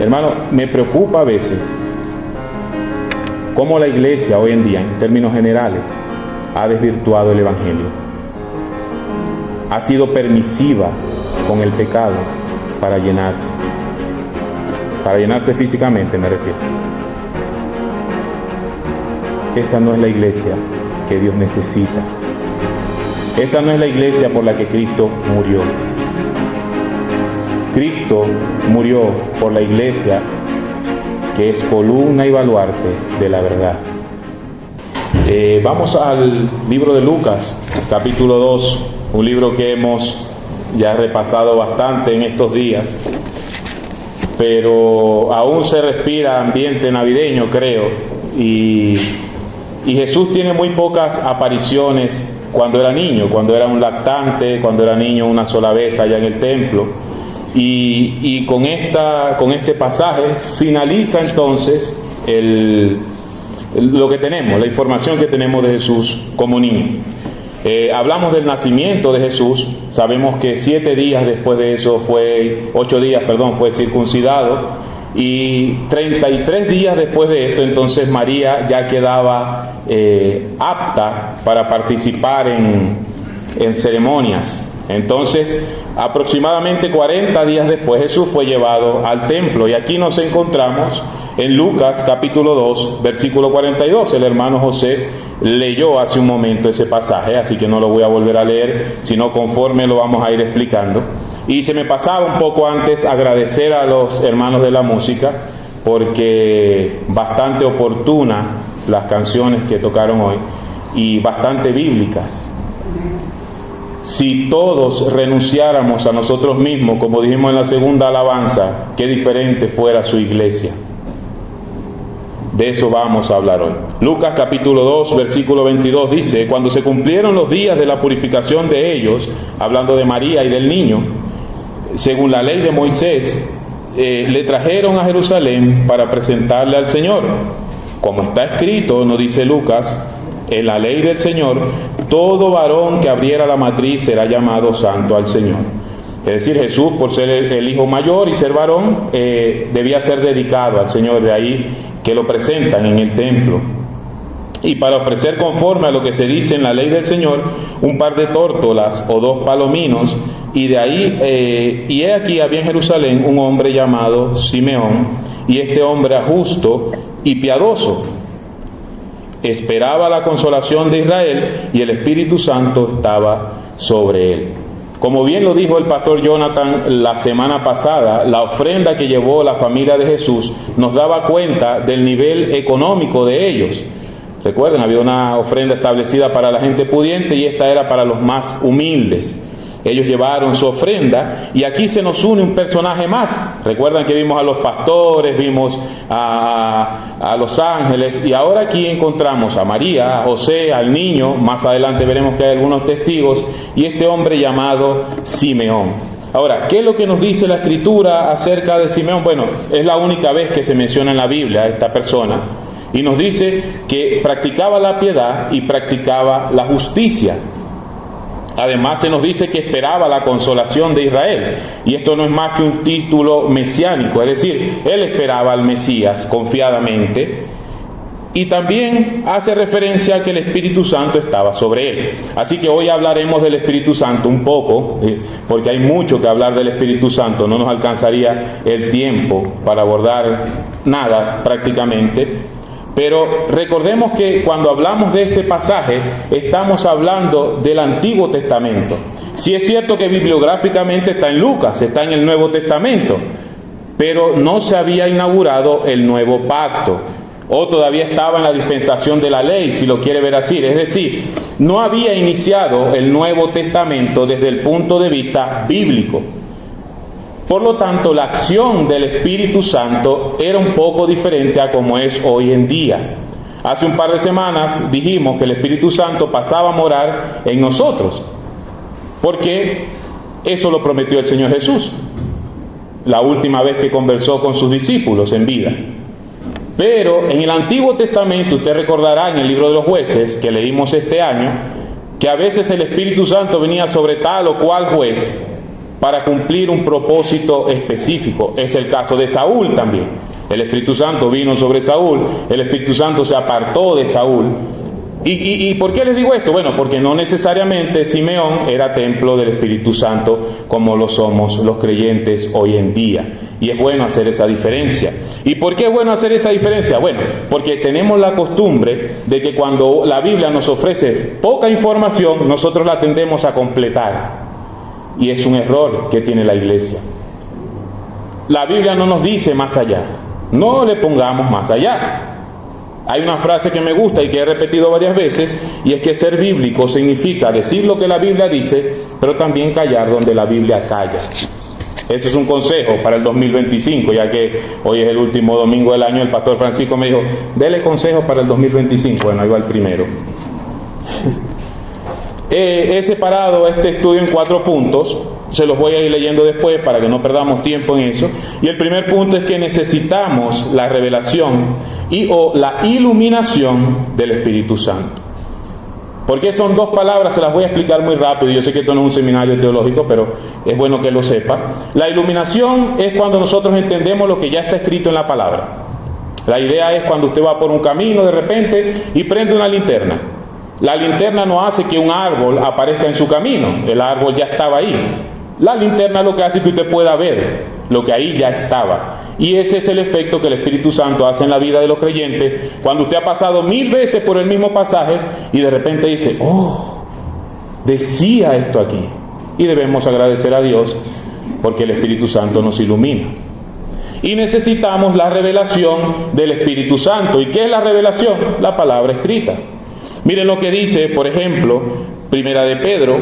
Hermano, me preocupa a veces cómo la iglesia hoy en día, en términos generales, ha desvirtuado el evangelio. Ha sido permisiva con el pecado para llenarse físicamente, me refiero. Esa no es la iglesia que Dios necesita. Esa no es la iglesia por la que Cristo murió. Cristo murió por la iglesia que es columna y baluarte de la verdad. Vamos al libro de Lucas, capítulo 2, un libro que hemos ya repasado bastante en estos días, pero aún se respira ambiente navideño, creo, y Jesús tiene muy pocas apariciones cuando era niño, cuando era un lactante, cuando era niño una sola vez allá en el templo. Y con este pasaje finaliza entonces lo que tenemos, la información que tenemos de Jesús como niño. Hablamos del nacimiento de Jesús, sabemos que 8 días después de eso fue circuncidado, y 33 días después de esto entonces María ya quedaba apta para participar en ceremonias. Entonces, aproximadamente 40 días después Jesús fue llevado al templo, y aquí nos encontramos en Lucas capítulo 2 versículo 42. El hermano José leyó hace un momento ese pasaje, así que no lo voy a volver a leer, sino conforme lo vamos a ir explicando. Y se me pasaba un poco antes agradecer a los hermanos de la música, porque bastante oportuna las canciones que tocaron hoy y bastante bíblicas. Si todos renunciáramos a nosotros mismos, como dijimos en la segunda alabanza, qué diferente fuera su iglesia. De eso vamos a hablar hoy. Lucas capítulo 2, versículo 22 dice: cuando se cumplieron los días de la purificación de ellos, hablando de María y del niño, según la ley de Moisés, le trajeron a Jerusalén para presentarle al Señor. Como está escrito, nos dice Lucas, en la ley del Señor, todo varón que abriera la matriz será llamado santo al Señor. Es decir, Jesús, por ser el hijo mayor y ser varón, debía ser dedicado al Señor. De ahí que lo presentan en el templo. Y para ofrecer conforme a lo que se dice en la ley del Señor, un par de tórtolas o 2 palominos. Y de ahí, y he aquí había en Jerusalén un hombre llamado Simeón, y este hombre era justo y piadoso. Esperaba la consolación de Israel, y el Espíritu Santo estaba sobre él. Como bien lo dijo el pastor Jonathan la semana pasada, la ofrenda que llevó la familia de Jesús nos daba cuenta del nivel económico de ellos. Recuerden, había una ofrenda establecida para la gente pudiente y esta era para los más humildes. Ellos llevaron su ofrenda, y aquí se nos une un personaje más. Recuerdan que vimos a los pastores, vimos a los ángeles, y ahora aquí encontramos a María, a José, al niño. Más adelante veremos que hay algunos testigos, y este hombre llamado Simeón. Ahora, ¿qué es lo que nos dice la Escritura acerca de Simeón? Bueno, es la única vez que se menciona en la Biblia a esta persona, y nos dice que practicaba la piedad y practicaba la justicia. Además se nos dice que esperaba la consolación de Israel, y esto no es más que un título mesiánico, es decir, él esperaba al Mesías confiadamente, y también hace referencia a que el Espíritu Santo estaba sobre él. Así que hoy hablaremos del Espíritu Santo un poco, porque hay mucho que hablar del Espíritu Santo, no nos alcanzaría el tiempo para abordar nada prácticamente. Pero recordemos que cuando hablamos de este pasaje, estamos hablando del Antiguo Testamento. Sí es cierto que bibliográficamente está en Lucas, está en el Nuevo Testamento, pero no se había inaugurado el Nuevo Pacto, o todavía estaba en la dispensación de la ley, si lo quiere ver así. Es decir, no había iniciado el Nuevo Testamento desde el punto de vista bíblico. Por lo tanto, la acción del Espíritu Santo era un poco diferente a como es hoy en día. Hace un par de semanas dijimos que el Espíritu Santo pasaba a morar en nosotros, porque eso lo prometió el Señor Jesús la última vez que conversó con sus discípulos en vida. Pero en el Antiguo Testamento, usted recordará en el libro de los Jueces, que leímos este año, que a veces el Espíritu Santo venía sobre tal o cual juez, para cumplir un propósito específico. Es el caso de Saúl también. El Espíritu Santo vino sobre Saúl, el Espíritu Santo se apartó de Saúl. ¿Y por qué les digo esto? Bueno, porque no necesariamente Simeón era templo del Espíritu Santo como lo somos los creyentes hoy en día. Y es bueno hacer esa diferencia. ¿Y por qué es bueno hacer esa diferencia? Bueno, porque tenemos la costumbre de que cuando la Biblia nos ofrece poca información, nosotros la tendemos a completar. Y es un error que tiene la iglesia. La Biblia no nos dice más allá. No le pongamos más allá. Hay una frase que me gusta y que he repetido varias veces, y es que ser bíblico significa decir lo que la Biblia dice, pero también callar donde la Biblia calla. Eso es un consejo para el 2025, ya que hoy es el último domingo del año. El pastor Francisco me dijo, dele consejos para el 2025. Bueno, ahí va el primero. He separado este estudio en 4 puntos. Se los voy a ir leyendo después para que no perdamos tiempo en eso. Y el primer punto es que necesitamos la revelación o la iluminación del Espíritu Santo. Porque son 2 palabras, se las voy a explicar muy rápido. Yo sé que esto no es un seminario teológico, pero es bueno que lo sepa. La iluminación es cuando nosotros entendemos lo que ya está escrito en la palabra. La idea es cuando usted va por un camino de repente y prende una linterna. La linterna no hace que un árbol aparezca en su camino. El árbol ya estaba ahí. La linterna lo que hace es que usted pueda ver lo que ahí ya estaba. Y ese es el efecto que el Espíritu Santo hace en la vida de los creyentes cuando usted ha pasado 1000 veces por el mismo pasaje y de repente dice, oh, decía esto aquí. Y debemos agradecer a Dios porque el Espíritu Santo nos ilumina. Y necesitamos la revelación del Espíritu Santo. ¿Y qué es la revelación? La palabra escrita. Miren lo que dice, por ejemplo, Primera de Pedro,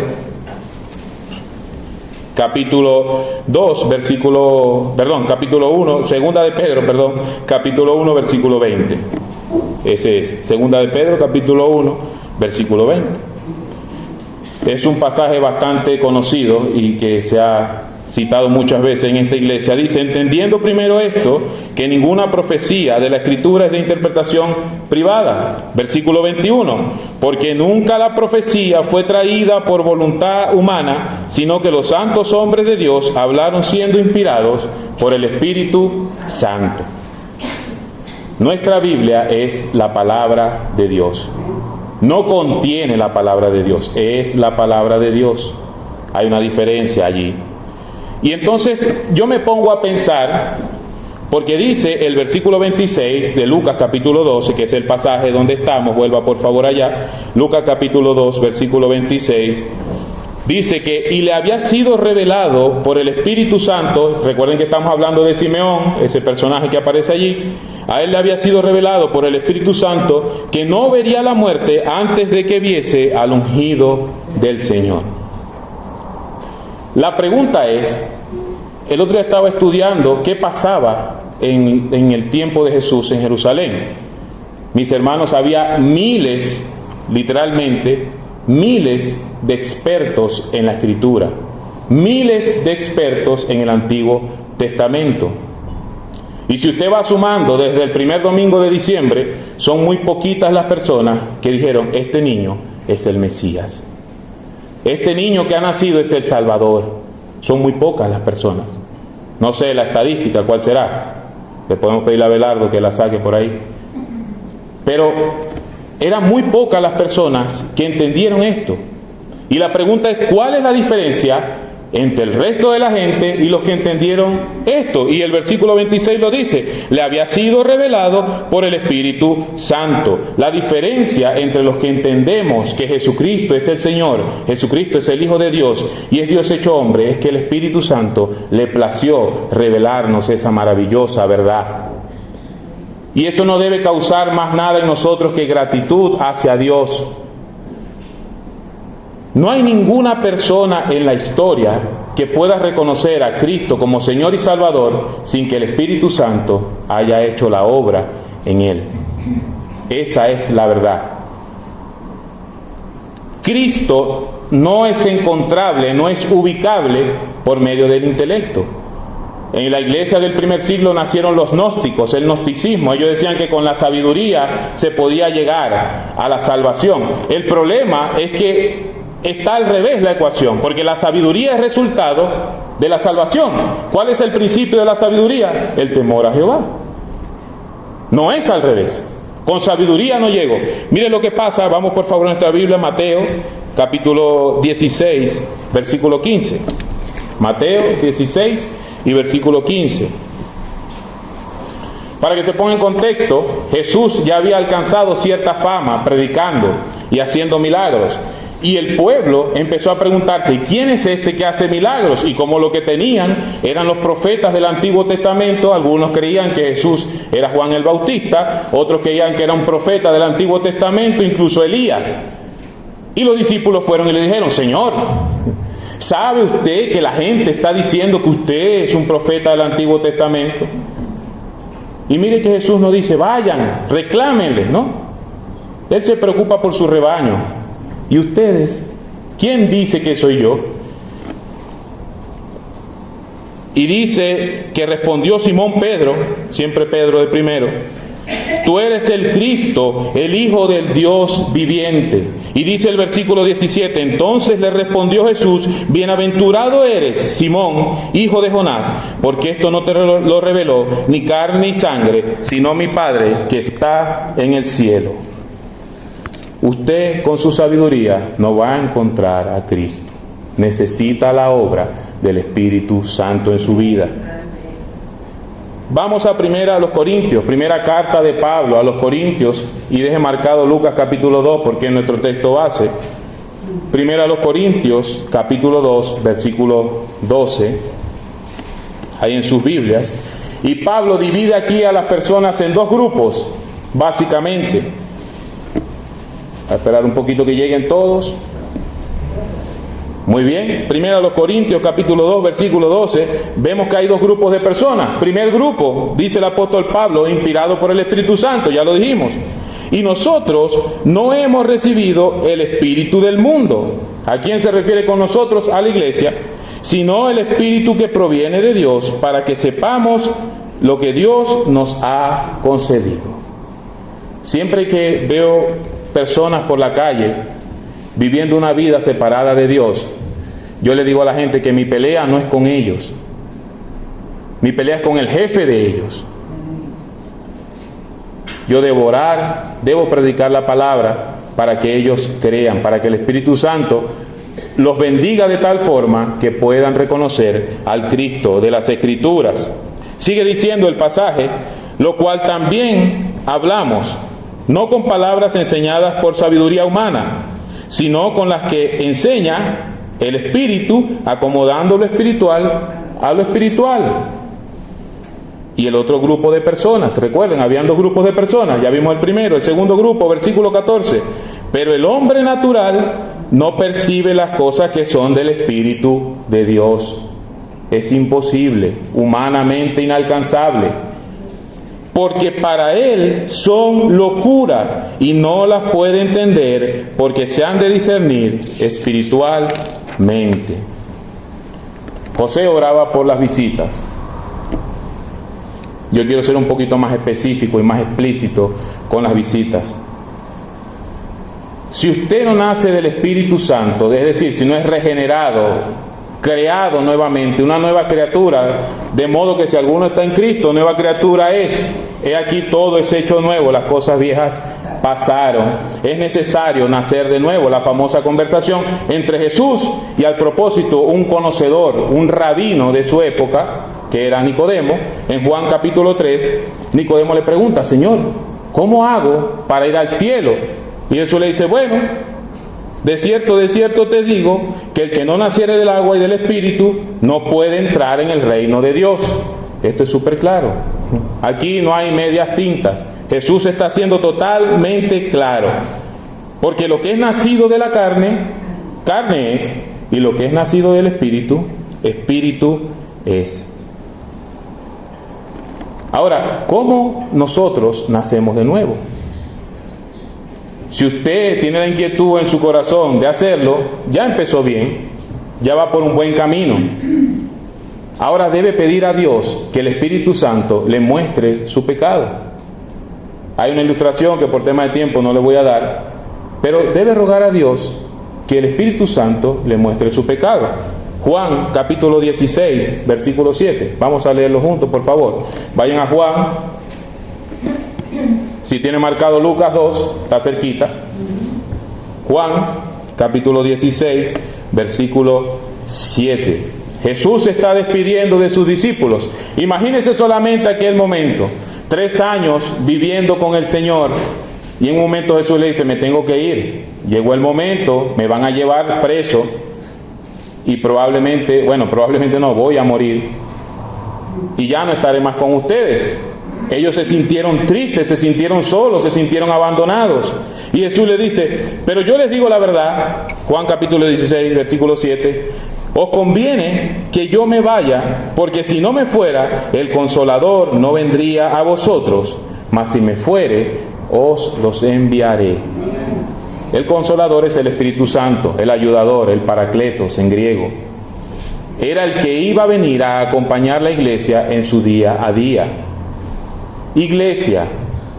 capítulo 1, Segunda de Pedro, capítulo 1, versículo 20. Ese es, Segunda de Pedro, capítulo 1, versículo 20. Es un pasaje bastante conocido y que se ha citado muchas veces en esta iglesia. Dice, entendiendo primero esto, que ninguna profecía de la Escritura es de interpretación privada. Versículo 21, porque nunca la profecía fue traída por voluntad humana, sino que los santos hombres de Dios hablaron siendo inspirados por el Espíritu Santo. Nuestra Biblia es la palabra de Dios. No contiene la palabra de Dios, es la palabra de Dios. Hay una diferencia allí. Y entonces yo me pongo a pensar, porque dice el versículo 26 de Lucas capítulo 12, que es el pasaje donde estamos, vuelva por favor allá, Lucas capítulo 2, versículo 26, dice que, y le había sido revelado por el Espíritu Santo, recuerden que estamos hablando de Simeón, ese personaje que aparece allí, a él le había sido revelado por el Espíritu Santo que no vería la muerte antes de que viese al ungido del Señor. La pregunta es, el otro día estaba estudiando qué pasaba en el tiempo de Jesús en Jerusalén. Mis hermanos, había miles, literalmente, miles de expertos en la Escritura, miles de expertos en el Antiguo Testamento. Y si usted va sumando desde el primer domingo de diciembre, son muy poquitas las personas que dijeron, este niño es el Mesías. Este niño que ha nacido es el Salvador. Son muy pocas las personas. No sé la estadística cuál será. Le podemos pedir a Belardo que la saque por ahí. Pero eran muy pocas las personas que entendieron esto. Y la pregunta es, ¿cuál es la diferencia entre el resto de la gente y los que entendieron esto? Y el versículo 26 lo dice, le había sido revelado por el Espíritu Santo. La diferencia entre los que entendemos que Jesucristo es el Señor, Jesucristo es el Hijo de Dios y es Dios hecho hombre, es que el Espíritu Santo le plació revelarnos esa maravillosa verdad. Y eso no debe causar más nada en nosotros que gratitud hacia Dios. No hay ninguna persona en la historia que pueda reconocer a Cristo como Señor y Salvador sin que el Espíritu Santo haya hecho la obra en él. Esa es la verdad. Cristo no es encontrable, no es ubicable por medio del intelecto. En la iglesia del primer siglo nacieron los gnósticos, el gnosticismo. Ellos decían que con la sabiduría se podía llegar a la salvación. El problema es que está al revés la ecuación, porque la sabiduría es resultado de la salvación. ¿Cuál es el principio de la sabiduría? El temor a Jehová. No es al revés. Con sabiduría no llego. Mire lo que pasa, vamos por favor a nuestra Biblia, Mateo, capítulo 16, versículo 15. Mateo 16 y versículo 15. Para que se ponga en contexto, Jesús ya había alcanzado cierta fama predicando y haciendo milagros. Y el pueblo empezó a preguntarse, ¿y quién es este que hace milagros? Y como lo que tenían eran los profetas del Antiguo Testamento, algunos creían que Jesús era Juan el Bautista, otros creían que era un profeta del Antiguo Testamento, incluso Elías. Y los discípulos fueron y le dijeron, Señor, ¿sabe usted que la gente está diciendo que usted es un profeta del Antiguo Testamento? Y mire que Jesús nos dice, vayan, reclámenle, ¿no? Él se preocupa por su rebaño. ¿Y ustedes? ¿Quién dice que soy yo? Y dice que respondió Simón Pedro, siempre Pedro de primero, tú eres el Cristo, el Hijo del Dios viviente. Y dice el versículo 17, entonces le respondió Jesús, bienaventurado eres, Simón, hijo de Jonás, porque esto no te lo reveló ni carne ni sangre, sino mi Padre que está en el cielo. Usted con su sabiduría no va a encontrar a Cristo. Necesita la obra del Espíritu Santo en su vida. Vamos a los Corintios, primera carta de Pablo a los Corintios, y deje marcado Lucas capítulo 2 porque es nuestro texto base. Primera a los Corintios capítulo 2 versículo 12, ahí en sus Biblias. Y Pablo divide aquí a las personas en dos grupos, básicamente. A esperar un poquito que lleguen todos. Muy bien, primero a los Corintios capítulo 2 versículo 12, vemos que hay dos grupos de personas. Primer grupo, dice el apóstol Pablo, inspirado por el Espíritu Santo, ya lo dijimos. Y nosotros no hemos recibido el espíritu del mundo. ¿A quién se refiere con nosotros? A la iglesia. Sino el espíritu que proviene de Dios, para que sepamos lo que Dios nos ha concedido. Siempre que veo personas por la calle viviendo una vida separada de Dios, yo le digo a la gente que mi pelea no es con ellos, mi pelea es con el jefe de ellos. Yo debo orar, debo predicar la palabra para que ellos crean, para que el Espíritu Santo los bendiga de tal forma que puedan reconocer al Cristo de las Escrituras. Sigue diciendo el pasaje, lo cual también hablamos, no con palabras enseñadas por sabiduría humana, sino con las que enseña el Espíritu, acomodando lo espiritual a lo espiritual. Y el otro grupo de personas, recuerden, habían dos grupos de personas, ya vimos el primero, el segundo grupo, versículo 14. Pero el hombre natural no percibe las cosas que son del Espíritu de Dios. Es imposible, humanamente inalcanzable. Porque para él son locura y no las puede entender porque se han de discernir espiritualmente. José oraba por las visitas. Yo quiero ser un poquito más específico y más explícito con las visitas. Si usted no nace del Espíritu Santo, es decir, si no es regenerado, creado nuevamente, una nueva criatura, de modo que si alguno está en Cristo, nueva criatura es. He aquí todo es hecho nuevo, las cosas viejas pasaron. Es necesario nacer de nuevo, la famosa conversación entre Jesús y, al propósito, un conocedor, un rabino de su época, que era Nicodemo. En Juan capítulo 3, Nicodemo le pregunta, Señor, ¿cómo hago para ir al cielo? Y Jesús le dice, bueno, de cierto te digo, que el que no naciere del agua y del Espíritu no puede entrar en el reino de Dios. Esto es súper claro. Aquí no hay medias tintas. Jesús está siendo totalmente claro. Porque lo que es nacido de la carne, carne es, y lo que es nacido del Espíritu, Espíritu es. Ahora, ¿cómo nosotros nacemos de nuevo? Si usted tiene la inquietud en su corazón de hacerlo, ya empezó bien, ya va por un buen camino. Ahora debe pedir a Dios que el Espíritu Santo le muestre su pecado. Hay una ilustración que por tema de tiempo no le voy a dar, pero debe rogar a Dios que el Espíritu Santo le muestre su pecado. Juan capítulo 16, versículo 7. Vamos a leerlo juntos, por favor. Vayan a Juan. Si tiene marcado Lucas 2, está cerquita. Juan capítulo 16, versículo 7. Jesús se está despidiendo de sus discípulos. Imagínense solamente aquel momento. 3 años viviendo con el Señor. Y en un momento Jesús le dice, me tengo que ir. Llegó el momento, me van a llevar preso. Y probablemente no, voy a morir. Y ya no estaré más con ustedes. Ellos se sintieron tristes, se sintieron solos, se sintieron abandonados. Y Jesús le dice, pero yo les digo la verdad, Juan capítulo 16, versículo 7, os conviene que yo me vaya, porque si no me fuera, el Consolador no vendría a vosotros, mas si me fuere, os los enviaré. El Consolador es el Espíritu Santo, el ayudador, el Paracletos en griego. Era el que iba a venir a acompañar la iglesia en su día a día. Iglesia,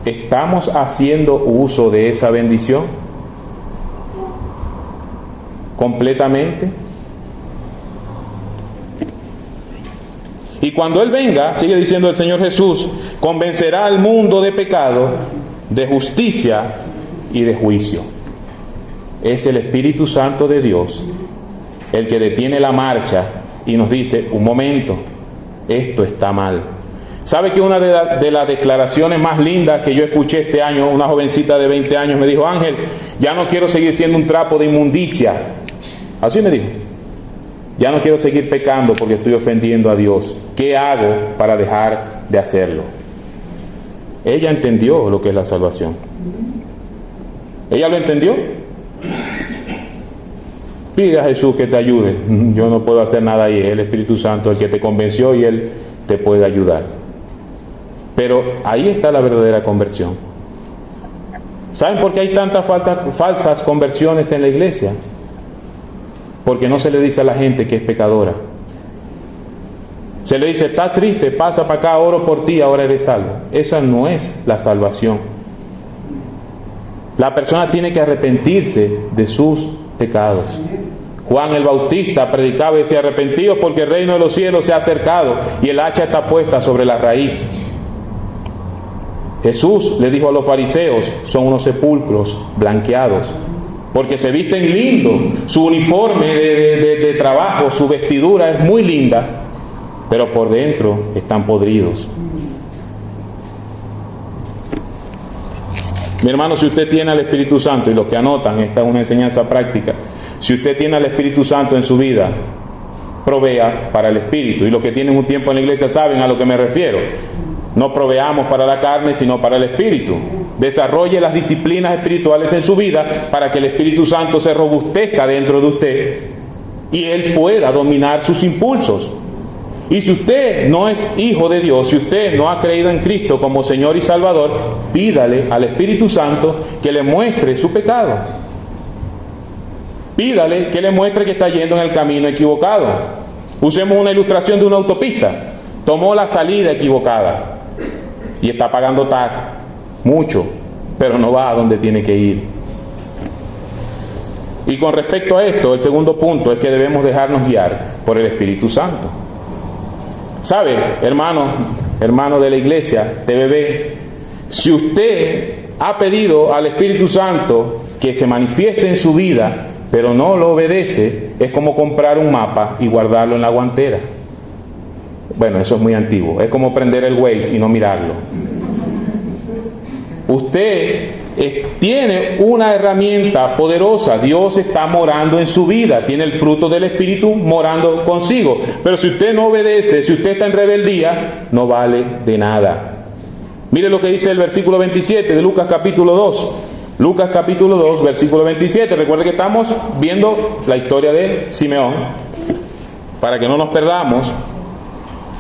¿estamos haciendo uso de esa bendición? ¿Completamente? Y cuando Él venga, sigue diciendo el Señor Jesús, convencerá al mundo de pecado, de justicia y de juicio. Es el Espíritu Santo de Dios el que detiene la marcha y nos dice, un momento, esto está mal. ¿Sabe que una de las declaraciones más lindas que yo escuché este año, una jovencita de 20 años me dijo, Ángel, ya no quiero seguir siendo un trapo de inmundicia? Así me dijo. Ya no quiero seguir pecando porque estoy ofendiendo a Dios. ¿Qué hago para dejar de hacerlo? Ella entendió lo que es la salvación. ¿Ella lo entendió? Pide a Jesús que te ayude. Yo no puedo hacer nada ahí. Es el Espíritu Santo el que te convenció y Él te puede ayudar. Pero ahí está la verdadera conversión. ¿Saben por qué hay tantas falsas conversiones en la iglesia? Porque no se le dice a la gente que es pecadora. Se le dice, está triste, pasa para acá, oro por ti, ahora eres salvo. Esa no es la salvación. La persona tiene que arrepentirse de sus pecados. Juan el Bautista predicaba y decía, arrepentidos porque el reino de los cielos se ha acercado y el hacha está puesta sobre la raíz. Jesús le dijo a los fariseos, son unos sepulcros blanqueados, porque se visten lindo, su uniforme de trabajo, su vestidura es muy linda, pero por dentro están podridos. Mi hermano, si usted tiene al Espíritu Santo, y los que anotan, esta es una enseñanza práctica, si usted tiene al Espíritu Santo en su vida, provea para el Espíritu. Y los que tienen un tiempo en la iglesia saben a lo que me refiero. No proveamos para la carne, sino para el Espíritu. Desarrolle las disciplinas espirituales en su vida para que el Espíritu Santo se robustezca dentro de usted y Él pueda dominar sus impulsos. Y si usted no es hijo de Dios, si usted no ha creído en Cristo como Señor y Salvador, pídale al Espíritu Santo que le muestre su pecado. Pídale que le muestre que está yendo en el camino equivocado. Usemos una ilustración de una autopista. Tomó la salida equivocada y está pagando TAC, mucho, pero no va a donde tiene que ir. Y con respecto a esto, el segundo punto es que debemos dejarnos guiar por el Espíritu Santo. ¿Sabe, hermano de la iglesia, TVB? Si usted ha pedido al Espíritu Santo que se manifieste en su vida, pero no lo obedece, es como comprar un mapa y guardarlo en la guantera. Bueno, eso es muy antiguo. Es como prender el Waze y no mirarlo. Usted tiene una herramienta poderosa. Dios está morando en su vida. Tiene el fruto del Espíritu morando consigo. Pero si usted no obedece, si usted está en rebeldía, no vale de nada. Mire lo que dice el versículo 27 de Lucas capítulo 2. Lucas capítulo 2, versículo 27. Recuerde que estamos viendo la historia de Simeón. Para que no nos perdamos.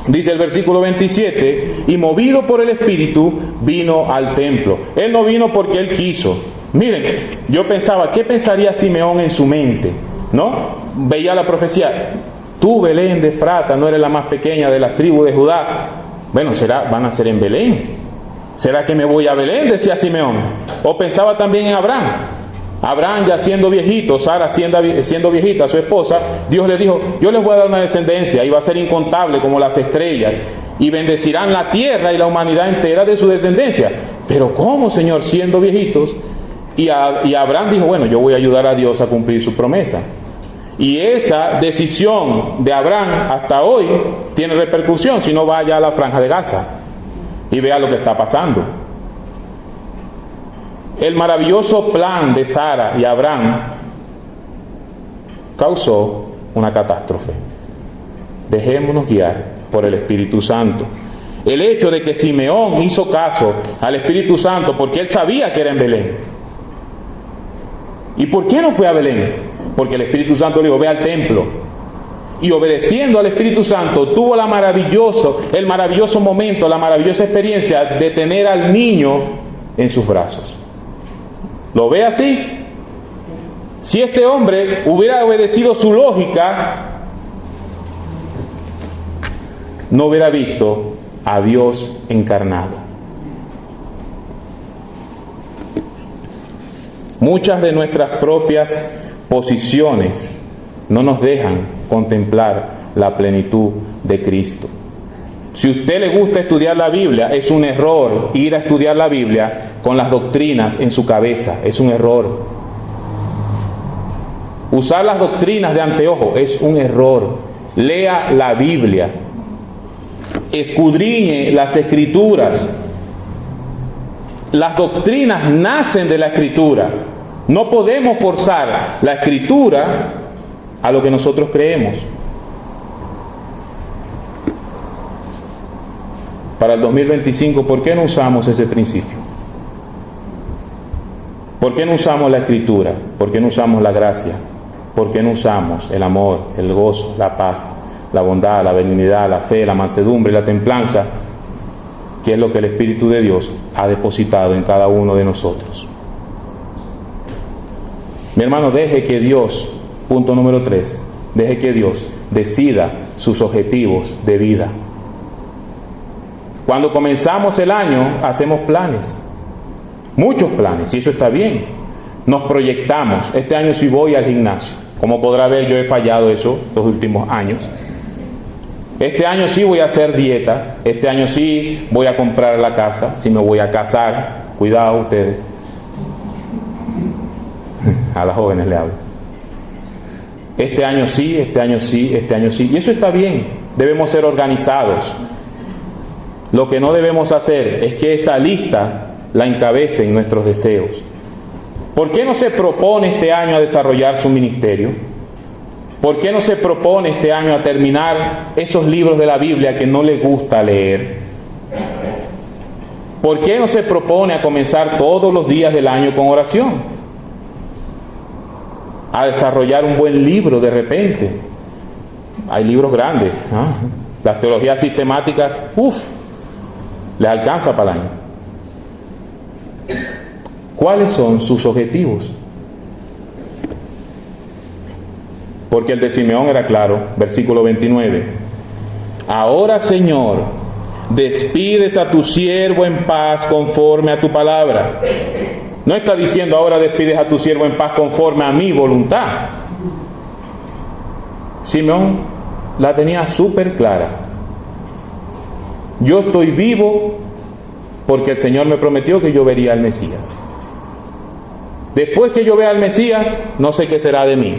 Dice el versículo 27, y movido por el Espíritu vino al templo. Él no vino porque él quiso. Miren, yo pensaba, ¿qué pensaría Simeón en su mente? ¿No? Veía la profecía, tú Belén de Efrata, no eres la más pequeña de las tribus de Judá. Bueno, van a ser en Belén. ¿Será que me voy a Belén? Decía Simeón. O pensaba también en Abraham. Abraham ya siendo viejito, Sara siendo viejita, su esposa, Dios le dijo, yo les voy a dar una descendencia y va a ser incontable como las estrellas y bendecirán la tierra y la humanidad entera de su descendencia. Pero ¿cómo, Señor, siendo viejitos? Y Abraham dijo, bueno, yo voy a ayudar a Dios a cumplir su promesa. Y esa decisión de Abraham hasta hoy tiene repercusión. Si no, vaya a la Franja de Gaza y vea lo que está pasando. El maravilloso plan de Sara y Abraham causó una catástrofe. Dejémonos guiar por el Espíritu Santo. El hecho de que Simeón hizo caso al Espíritu Santo porque él sabía que era en Belén. ¿Y por qué no fue a Belén? Porque el Espíritu Santo le dijo, ve al templo. Y obedeciendo al Espíritu Santo, tuvo el maravilloso momento, la maravillosa experiencia de tener al niño en sus brazos. ¿Lo ve así? Si este hombre hubiera obedecido su lógica, no hubiera visto a Dios encarnado. Muchas de nuestras propias posiciones no nos dejan contemplar la plenitud de Cristo. Si a usted le gusta estudiar la Biblia, es un error ir a estudiar la Biblia con las doctrinas en su cabeza, es un error. Usar las doctrinas de anteojo es un error. Lea la Biblia, escudriñe las Escrituras. Las doctrinas nacen de la Escritura. No podemos forzar la Escritura a lo que nosotros creemos. Para el 2025, ¿por qué no usamos ese principio? ¿Por qué no usamos la Escritura? ¿Por qué no usamos la gracia? ¿Por qué no usamos el amor, el gozo, la paz, la bondad, la benignidad, la fe, la mansedumbre y la templanza, que es lo que el Espíritu de Dios ha depositado en cada uno de nosotros? Mi hermano, deje que Dios, punto número 3, deje que Dios decida sus objetivos de vida. Cuando comenzamos el año, hacemos planes, muchos planes, y eso está bien. Nos proyectamos, este año sí voy al gimnasio. Como podrá ver, yo he fallado eso los últimos años. Este año sí voy a hacer dieta, este año sí voy a comprar la casa, si me voy a casar, cuidado ustedes. A las jóvenes le hablo. Este año sí, este año sí, este año sí. Y eso está bien, debemos ser organizados. Lo que no debemos hacer es que esa lista la encabecen nuestros deseos. ¿Por qué no se propone este año a desarrollar su ministerio? ¿Por qué no se propone este año a terminar esos libros de la Biblia que no le gusta leer? ¿Por qué no se propone a comenzar todos los días del año con oración? A desarrollar un buen libro de repente. Hay libros grandes, ¿no? Las teologías sistemáticas, les alcanza para el año. ¿Cuáles son sus objetivos? Porque el de Simeón era claro, versículo 29. Ahora, Señor, despides a tu siervo en paz conforme a tu palabra. No está diciendo ahora despides a tu siervo en paz conforme a mi voluntad. Simeón la tenía súper clara. Yo estoy vivo porque el Señor me prometió que yo vería al Mesías. Después que yo vea al Mesías, no sé qué será de mí.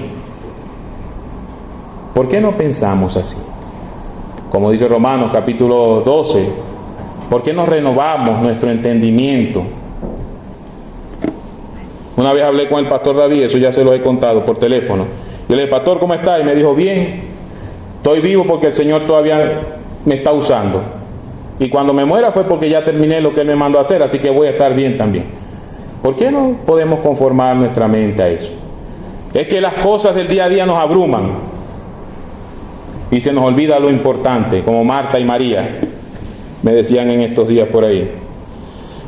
¿Por qué no pensamos así? Como dice Romanos capítulo 12, ¿por qué no renovamos nuestro entendimiento? Una vez hablé con el pastor David, eso ya se lo he contado por teléfono. Yo le dije, pastor, ¿cómo está? Y me dijo, bien, estoy vivo porque el Señor todavía me está usando. Y cuando me muera fue porque ya terminé lo que Él me mandó a hacer, así que voy a estar bien también. ¿Por qué no podemos conformar nuestra mente a eso? Es que las cosas del día a día nos abruman y se nos olvida lo importante, como Marta y María me decían en estos días por ahí.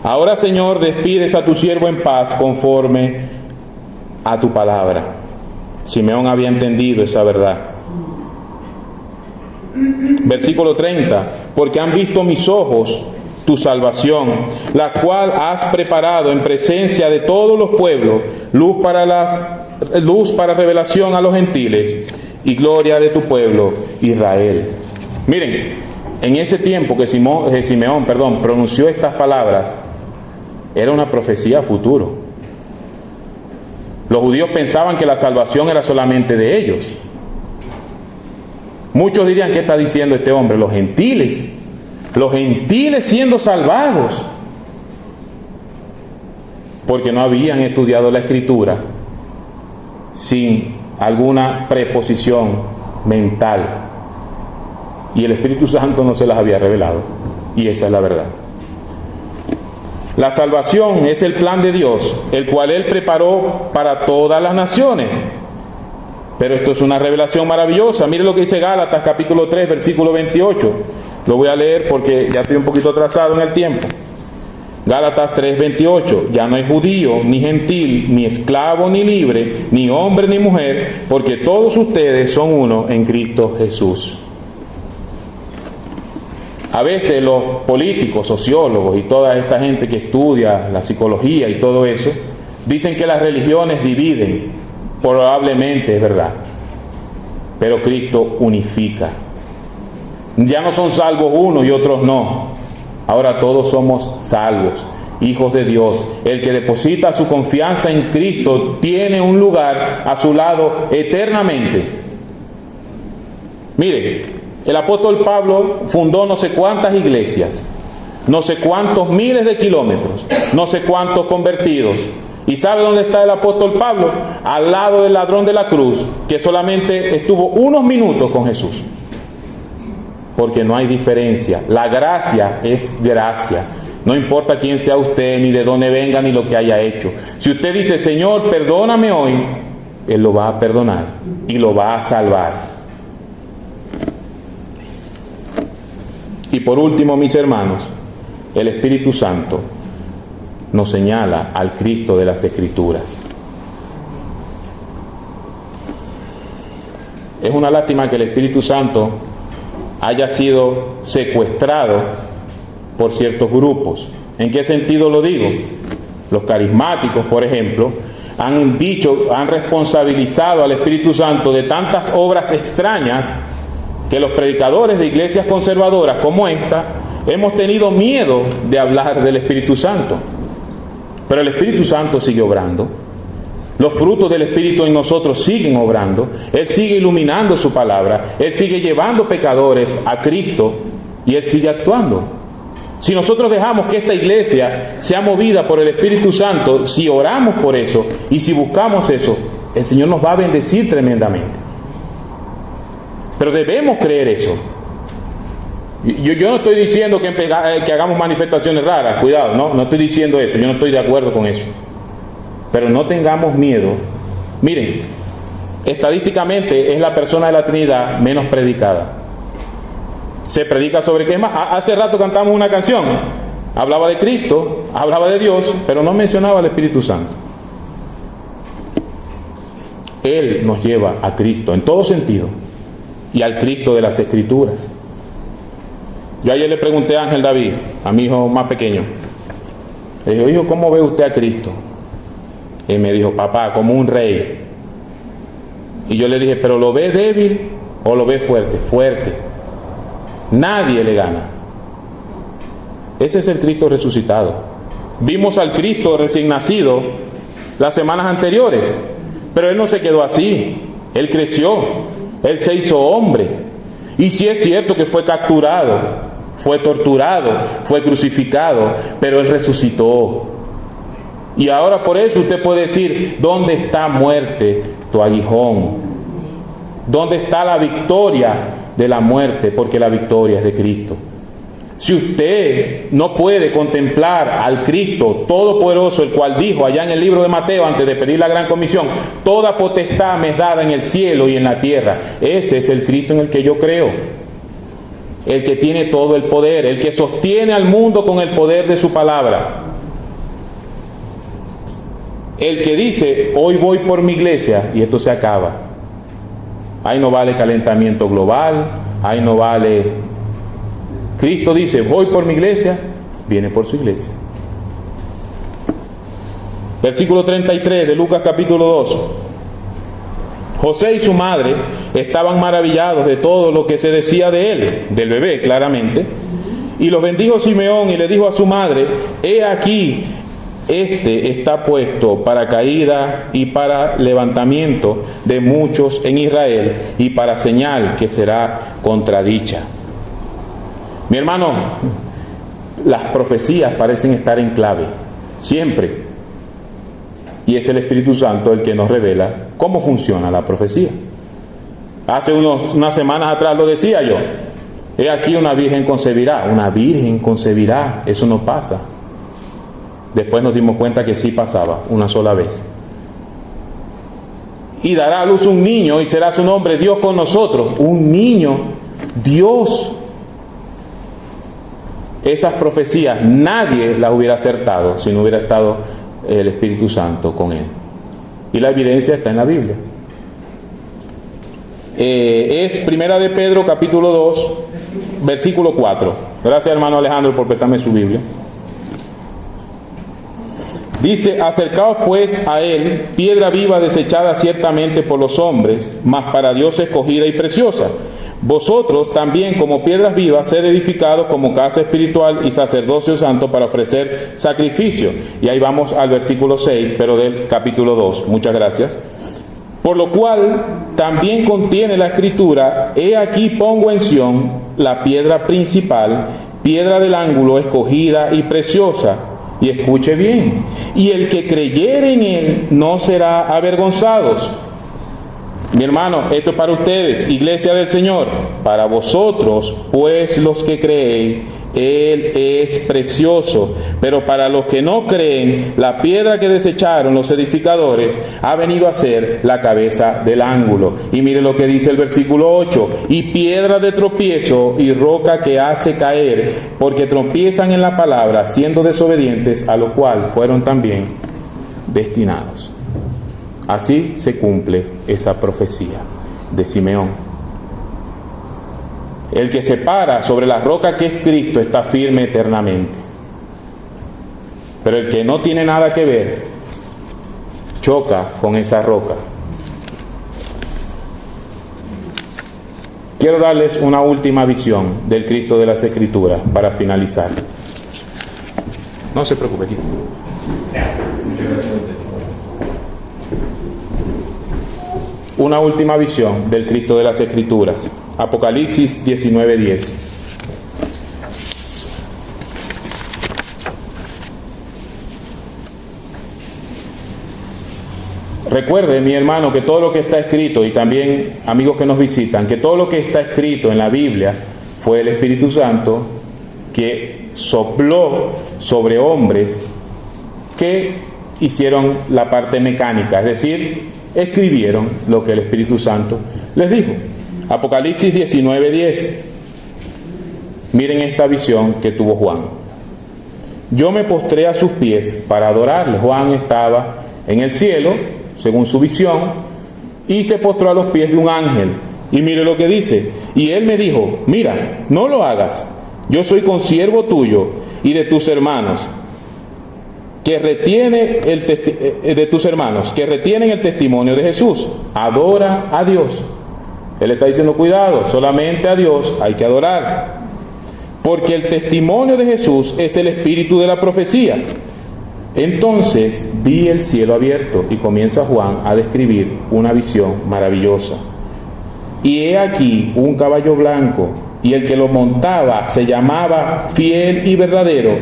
Ahora, Señor, despides a tu siervo en paz conforme a tu palabra. Simeón había entendido esa verdad. Versículo 30, porque han visto mis ojos tu salvación, la cual has preparado en presencia de todos los pueblos, luz para revelación a los gentiles y gloria de tu pueblo Israel. Miren, en ese tiempo que Simeón pronunció estas palabras, era una profecía a futuro. Los judíos pensaban que la salvación era solamente de ellos. Muchos dirían, ¿qué está diciendo este hombre? Los gentiles siendo salvados, porque no habían estudiado la Escritura sin alguna preposición mental, y el Espíritu Santo no se las había revelado, y esa es la verdad. La salvación es el plan de Dios, el cual Él preparó para todas las naciones. Pero esto es una revelación maravillosa. Mire lo que dice Gálatas capítulo 3, versículo 28. Lo voy a leer porque ya estoy un poquito atrasado en el tiempo. Gálatas 3, 28. Ya no hay judío, ni gentil, ni esclavo, ni libre, ni hombre, ni mujer, porque todos ustedes son uno en Cristo Jesús. A veces los políticos, sociólogos y toda esta gente que estudia la psicología y todo eso, dicen que las religiones dividen. Probablemente es verdad, pero Cristo unifica. Ya no son salvos unos y otros no. Ahora todos somos salvos, hijos de Dios. El que deposita su confianza en Cristo tiene un lugar a su lado eternamente. Mire, el apóstol Pablo fundó no sé cuántas iglesias, no sé cuántos miles de kilómetros, no sé cuántos convertidos. ¿Y sabe dónde está el apóstol Pablo? Al lado del ladrón de la cruz, que solamente estuvo unos minutos con Jesús. Porque no hay diferencia. La gracia es gracia. No importa quién sea usted, ni de dónde venga, ni lo que haya hecho. Si usted dice, Señor, perdóname hoy, Él lo va a perdonar y lo va a salvar. Y por último, mis hermanos, el Espíritu Santo nos señala al Cristo de las Escrituras. Es una lástima que el Espíritu Santo haya sido secuestrado por ciertos grupos. ¿En qué sentido lo digo? Los carismáticos, por ejemplo, han responsabilizado al Espíritu Santo de tantas obras extrañas que los predicadores de iglesias conservadoras como esta hemos tenido miedo de hablar del Espíritu Santo. Pero el Espíritu Santo sigue obrando. Los frutos del Espíritu en nosotros siguen obrando. Él sigue iluminando su palabra. Él sigue llevando pecadores a Cristo y Él sigue actuando. Si nosotros dejamos que esta iglesia sea movida por el Espíritu Santo, si oramos por eso y si buscamos eso, el Señor nos va a bendecir tremendamente. Pero debemos creer eso. Yo no estoy diciendo que hagamos manifestaciones raras, cuidado, no estoy diciendo eso, yo no estoy de acuerdo con eso. Pero no tengamos miedo. Miren, estadísticamente es la persona de la Trinidad menos predicada. Se predica sobre qué más. Hace rato cantamos una canción, hablaba de Cristo, hablaba de Dios, pero no mencionaba al Espíritu Santo. Él nos lleva a Cristo en todo sentido y al Cristo de las Escrituras. Yo ayer le pregunté a Ángel David, a mi hijo más pequeño, le dije, hijo, ¿cómo ve usted a Cristo? Y me dijo, papá, como un rey. Y yo le dije, ¿pero lo ve débil o lo ve fuerte? Fuerte. Nadie le gana. Ese es el Cristo resucitado. Vimos al Cristo recién nacido las semanas anteriores, pero Él no se quedó así. Él creció, Él se hizo hombre. Y sí es cierto que fue capturado, fue torturado, fue crucificado, pero Él resucitó. Y ahora por eso usted puede decir, ¿dónde está, muerte, tu aguijón? ¿Dónde está la victoria de la muerte? Porque la victoria es de Cristo. Si usted no puede contemplar al Cristo Todopoderoso, el cual dijo allá en el libro de Mateo, antes de pedir la gran comisión, toda potestad me es dada en el cielo y en la tierra. Ese es el Cristo en el que yo creo. El que tiene todo el poder, el que sostiene al mundo con el poder de su palabra. El que dice, hoy voy por mi iglesia y esto se acaba. Ahí no vale calentamiento global, ahí no vale... Cristo dice, voy por mi iglesia viene por su iglesia. Versículo 33 de Lucas capítulo 2. José y su madre estaban maravillados de todo lo que se decía de él, del bebé claramente, y los bendijo Simeón y le dijo a su madre: he aquí, este está puesto para caída y para levantamiento de muchos en Israel, y para señal que será contradicha. Mi hermano, las profecías parecen estar en clave, siempre. Y es el Espíritu Santo el que nos revela cómo funciona la profecía. Hace unas semanas atrás lo decía yo. He aquí una virgen concebirá. Una virgen concebirá. Eso no pasa. Después nos dimos cuenta que sí pasaba una sola vez. Y dará a luz un niño y será su nombre Dios con nosotros. Un niño, Dios. Esas profecías nadie las hubiera acertado si no hubiera estado el Espíritu Santo con él. Y la evidencia está en la Biblia. Es Primera de Pedro capítulo 2 versículo 4. Gracias, hermano Alejandro, por prestarme su Biblia. Dice: acercaos pues a él, piedra viva desechada ciertamente por los hombres, mas para Dios escogida y preciosa. Vosotros también, como piedras vivas, sed edificados como casa espiritual y sacerdocio santo para ofrecer sacrificio. Y ahí vamos al versículo 6, pero del capítulo 2. Muchas gracias. Por lo cual también contiene la Escritura: he aquí pongo en Sión la piedra principal, piedra del ángulo, escogida y preciosa. Y escuche bien: y el que creyere en él no será avergonzado. Mi hermano, esto es para ustedes, iglesia del Señor. Para vosotros, pues los que creéis, Él es precioso. Pero para los que no creen, la piedra que desecharon los edificadores ha venido a ser la cabeza del ángulo. Y mire lo que dice el versículo 8. Y piedra de tropiezo y roca que hace caer, porque tropiezan en la palabra, siendo desobedientes, a lo cual fueron también destinados. Así se cumple esa profecía de Simeón. El que se para sobre la roca que es Cristo está firme eternamente. Pero el que no tiene nada que ver, choca con esa roca. Quiero darles una última visión del Cristo de las Escrituras para finalizar. No se preocupe, aquí. Una última visión del Cristo de las Escrituras. Apocalipsis 19:10. Recuerde, mi hermano, que todo lo que está escrito, y también amigos que nos visitan, que todo lo que está escrito en la Biblia fue el Espíritu Santo que sopló sobre hombres que hicieron la parte mecánica, es decir, escribieron lo que el Espíritu Santo les dijo. Apocalipsis 19:10. Miren esta visión que tuvo Juan. Yo me postré a sus pies para adorarle. Juan estaba en el cielo, según su visión, y se postró a los pies de un ángel. Y mire lo que dice: y él me dijo, mira, no lo hagas, yo soy consiervo tuyo y de tus hermanos, que retienen el testimonio de Jesús. Adora a Dios. Él está diciendo, cuidado, solamente a Dios hay que adorar, porque el testimonio de Jesús es el espíritu de la profecía. Entonces vi el cielo abierto, y comienza Juan a describir una visión maravillosa. Y he aquí un caballo blanco, y el que lo montaba se llamaba Fiel y Verdadero,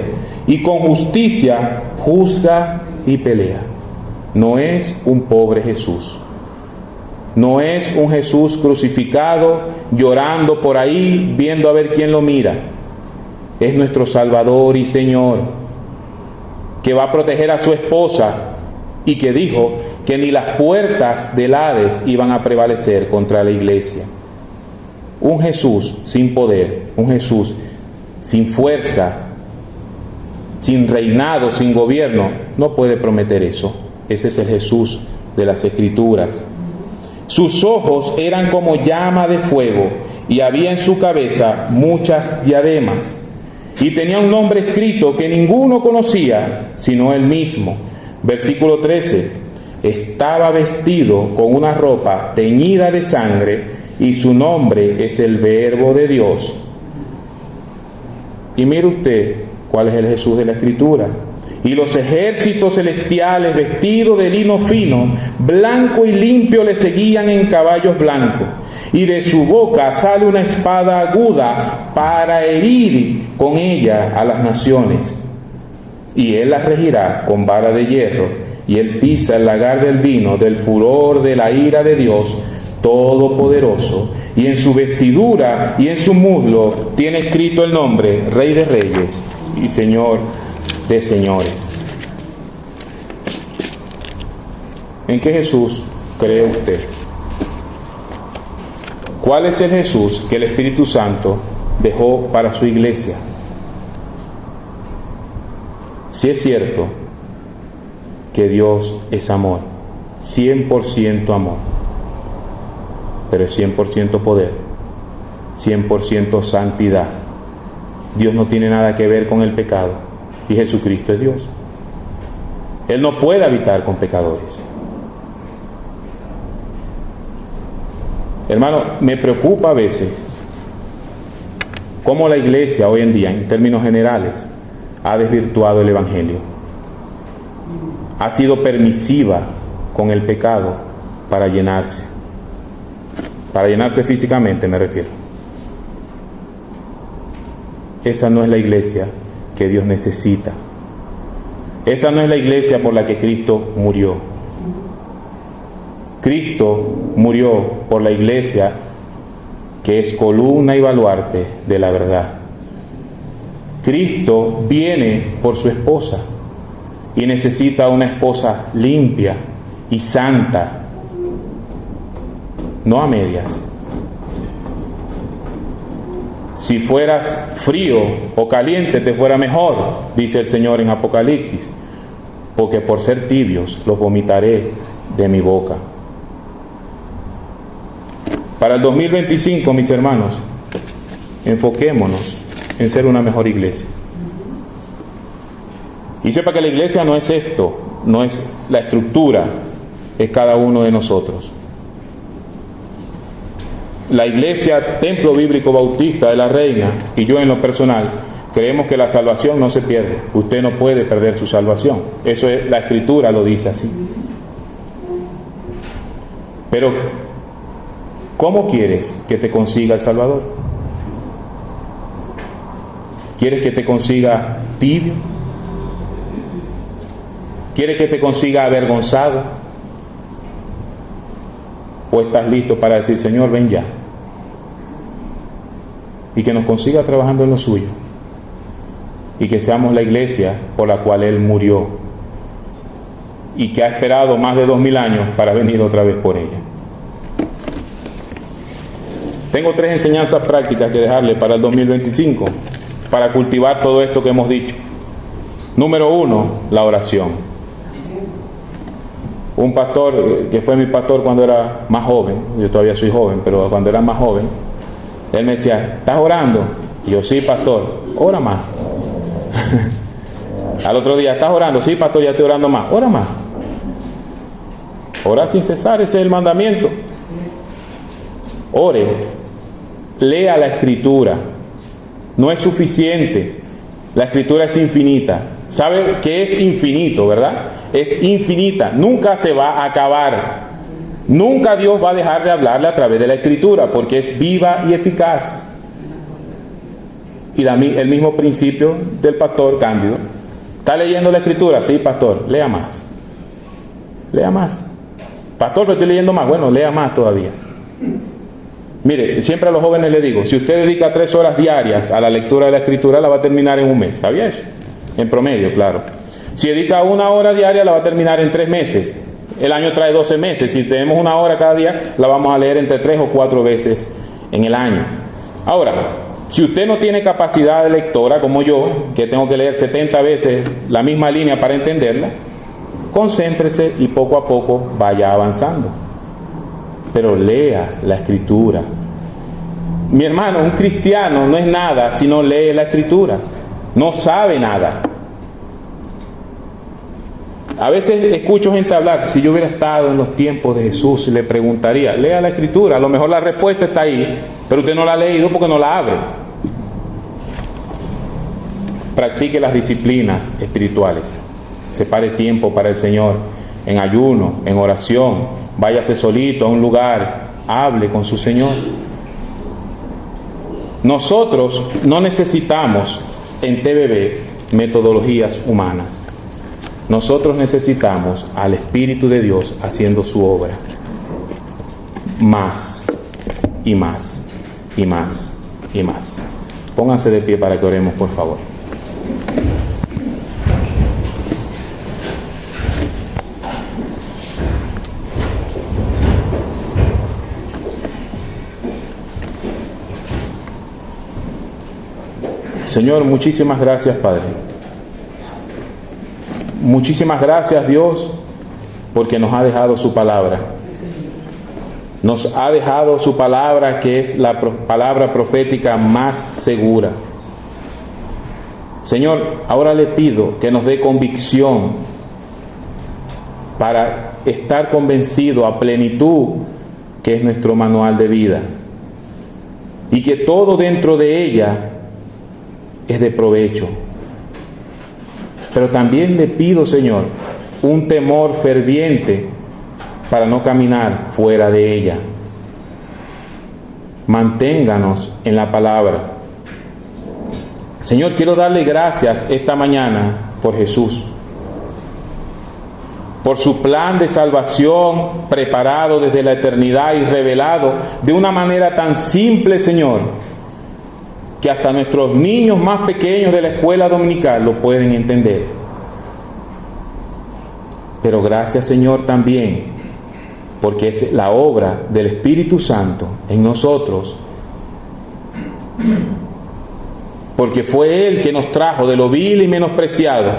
y con justicia juzga y pelea. No es un pobre Jesús. No es un Jesús crucificado, llorando por ahí, viendo a ver quién lo mira. Es nuestro Salvador y Señor, que va a proteger a su esposa, y que dijo que ni las puertas del Hades iban a prevalecer contra la iglesia. Un Jesús sin poder, un Jesús sin fuerza, sin reinado, sin gobierno, no puede prometer eso. Ese es el Jesús de las Escrituras. Sus ojos eran como llama de fuego, y había en su cabeza muchas diademas, y tenía un nombre escrito que ninguno conocía sino él mismo. Versículo 13, estaba vestido con una ropa teñida de sangre y su nombre es el Verbo de Dios. Y mire usted cuál es el Jesús de la Escritura. Y los ejércitos celestiales, vestidos de lino fino, blanco y limpio, le seguían en caballos blancos. Y de su boca sale una espada aguda para herir con ella a las naciones. Y él las regirá con vara de hierro, y él pisa el lagar del vino del furor de la ira de Dios Todopoderoso. Y en su vestidura y en su muslo tiene escrito el nombre Rey de Reyes y Señor de señores. ¿En qué Jesús cree usted? ¿Cuál es el Jesús que el Espíritu Santo dejó para su iglesia? Si es cierto que Dios es amor, 100% amor, pero es 100% poder, 100% santidad. Dios no tiene nada que ver con el pecado. Y Jesucristo es Dios. Él no puede habitar con pecadores. Hermano, me preocupa a veces cómo la iglesia hoy en día, en términos generales, ha desvirtuado el Evangelio. Ha sido permisiva con el pecado para llenarse. Para llenarse físicamente, me refiero. Esa no es la iglesia que Dios necesita. Esa no es la iglesia por la que Cristo murió. Cristo murió por la iglesia que es columna y baluarte de la verdad. Cristo viene por su esposa y necesita una esposa limpia y santa, no a medias. Si fueras frío o caliente te fuera mejor, dice el Señor en Apocalipsis, porque por ser tibios los vomitaré de mi boca. Para el 2025, mis hermanos, enfoquémonos en ser una mejor iglesia. Y sepa que la iglesia no es esto, no es la estructura, es cada uno de nosotros. La iglesia Templo Bíblico Bautista de la Reina y yo en lo personal creemos que la salvación no se pierde. Usted no puede perder su salvación. Eso es, la Escritura lo dice así. Pero ¿cómo quieres que te consiga el Salvador? ¿Quieres que te consiga tibio? ¿Quieres que te consiga avergonzado? ¿O estás listo para decir, Señor, ven ya? Y que nos consiga trabajando en lo suyo. Y que seamos la iglesia por la cual Él murió. Y que ha esperado más de 2000 años para venir otra vez por ella. Tengo 3 enseñanzas prácticas que dejarle para el 2025, para cultivar todo esto que hemos dicho. Número 1, la oración. Un pastor que fue mi pastor cuando era más joven, yo todavía soy joven, pero cuando era más joven, él me decía, ¿estás orando? Y yo, sí, pastor, ora más. Al otro día, ¿estás orando? Sí, pastor, ya estoy orando más, ora más. Ora sin cesar, ese es el mandamiento. Ore, lea la Escritura, no es suficiente, la Escritura es infinita. ¿Sabe que es infinito, verdad? Es infinita, nunca se va a acabar. Nunca Dios va a dejar de hablarle a través de la Escritura, porque es viva y eficaz. Y el mismo principio del pastor cambio. ¿Está leyendo la Escritura? Sí, pastor, lea más. Lea más. Pastor, pero estoy leyendo más. Bueno, lea más todavía. Mire, siempre a los jóvenes les digo, si usted dedica 3 horas diarias a la lectura de la Escritura, la va a terminar en un mes. ¿Sabía eso? En promedio, claro. Si dedica 1 hora diaria, la va a terminar en 3 meses. El año trae 12 meses. Si tenemos 1 hora cada día, la vamos a leer entre 3 o 4 veces en el año. Ahora, si usted no tiene capacidad de lectora como yo, que tengo que leer 70 veces la misma línea para entenderla, concéntrese y poco a poco vaya avanzando. Pero lea la Escritura. Mi hermano, un cristiano no es nada si no lee la Escritura. no sabe nada. A veces escucho gente hablar, si yo hubiera estado en los tiempos de Jesús, le preguntaría, lea la Escritura, a lo mejor la respuesta está ahí, pero usted no la ha leído porque no la abre. Practique las disciplinas espirituales, separe tiempo para el Señor, en ayuno, en oración, váyase solito a un lugar, hable con su Señor. Nosotros no necesitamos en TVB metodologías humanas. Nosotros necesitamos al Espíritu de Dios haciendo su obra. Más y más y más y más. Pónganse de pie para que oremos, por favor. Señor, muchísimas gracias, Padre. Muchísimas gracias, Dios, porque nos ha dejado su palabra. Nos ha dejado su palabra, que es la palabra profética más segura. Señor, ahora le pido que nos dé convicción para estar convencido a plenitud que es nuestro manual de vida, y que todo dentro de ella es de provecho. Pero también le pido, Señor, un temor ferviente para no caminar fuera de ella. Manténganos en la palabra. Señor, quiero darle gracias esta mañana por Jesús, por su plan de salvación preparado desde la eternidad y revelado de una manera tan simple, Señor, que hasta nuestros niños más pequeños de la escuela dominical lo pueden entender. Pero gracias, Señor, también, porque es la obra del Espíritu Santo en nosotros, porque fue Él que nos trajo de lo vil y menospreciado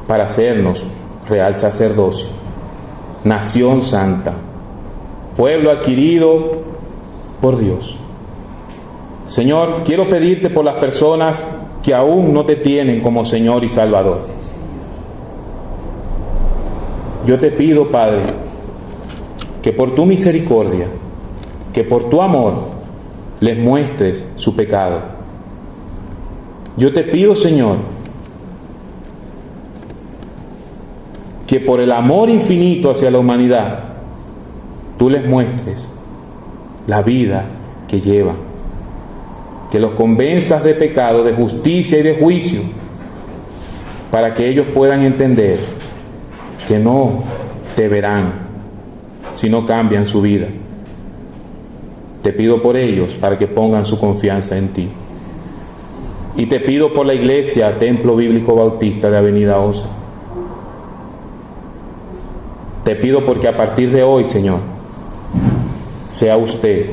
para hacernos real sacerdocio, nación santa, pueblo adquirido por Dios. Señor, quiero pedirte por las personas que aún no te tienen como Señor y Salvador. Yo te pido, Padre, que por tu misericordia, que por tu amor, les muestres su pecado. Yo te pido, Señor, que por el amor infinito hacia la humanidad, tú les muestres la vida que llevan. Que los convenzas de pecado, de justicia y de juicio, para que ellos puedan entender que no te verán si no cambian su vida. Te pido por ellos para que pongan su confianza en ti. Y te pido por la iglesia Templo Bíblico Bautista de Avenida Osa. Te pido porque a partir de hoy, Señor, sea usted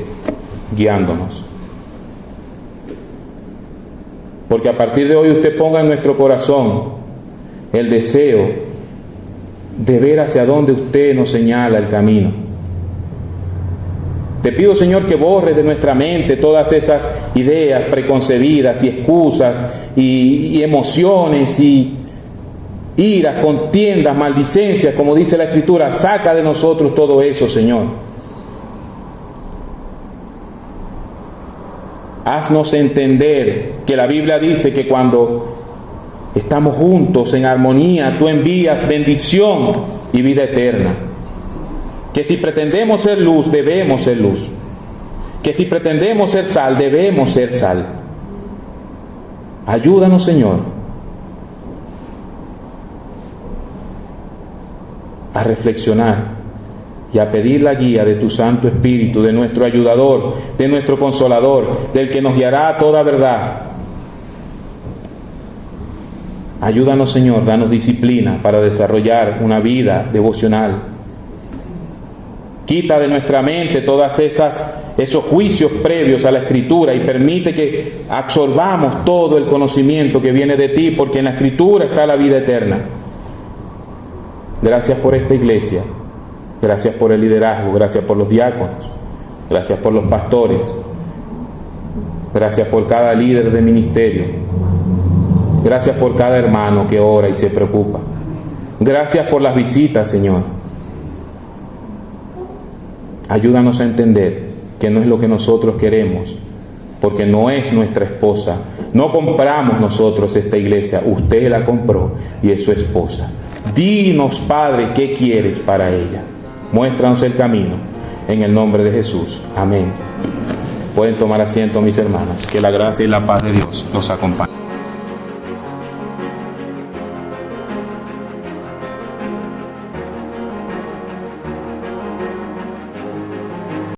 guiándonos. Porque a partir de hoy usted ponga en nuestro corazón el deseo de ver hacia dónde usted nos señala el camino. Te pido, Señor, que borres de nuestra mente todas esas ideas preconcebidas y excusas y emociones y iras, contiendas, maldicencias, como dice la Escritura. Saca de nosotros todo eso, Señor. Haznos entender que la Biblia dice que cuando estamos juntos en armonía, tú envías bendición y vida eterna. Que si pretendemos ser luz, debemos ser luz. Que si pretendemos ser sal, debemos ser sal. Ayúdanos, Señor, a reflexionar y a pedir la guía de tu Santo Espíritu, de nuestro ayudador, de nuestro consolador, del que nos guiará a toda verdad. Ayúdanos, Señor, danos disciplina para desarrollar una vida devocional. Quita de nuestra mente todas esos juicios previos a la Escritura y permite que absorbamos todo el conocimiento que viene de ti, porque en la Escritura está la vida eterna. Gracias por esta iglesia. Gracias por el liderazgo, gracias por los diáconos, gracias por los pastores, gracias por cada líder de ministerio. Gracias por cada hermano que ora y se preocupa. Gracias por las visitas, Señor. Ayúdanos a entender que no es lo que nosotros queremos, porque no es nuestra esposa. No compramos nosotros esta iglesia, usted la compró y es su esposa. Dinos, Padre, ¿qué quieres para ella? Muéstranos el camino, en el nombre de Jesús. Amén. Pueden tomar asiento, mis hermanas. Que la gracia y la paz de Dios los acompañen.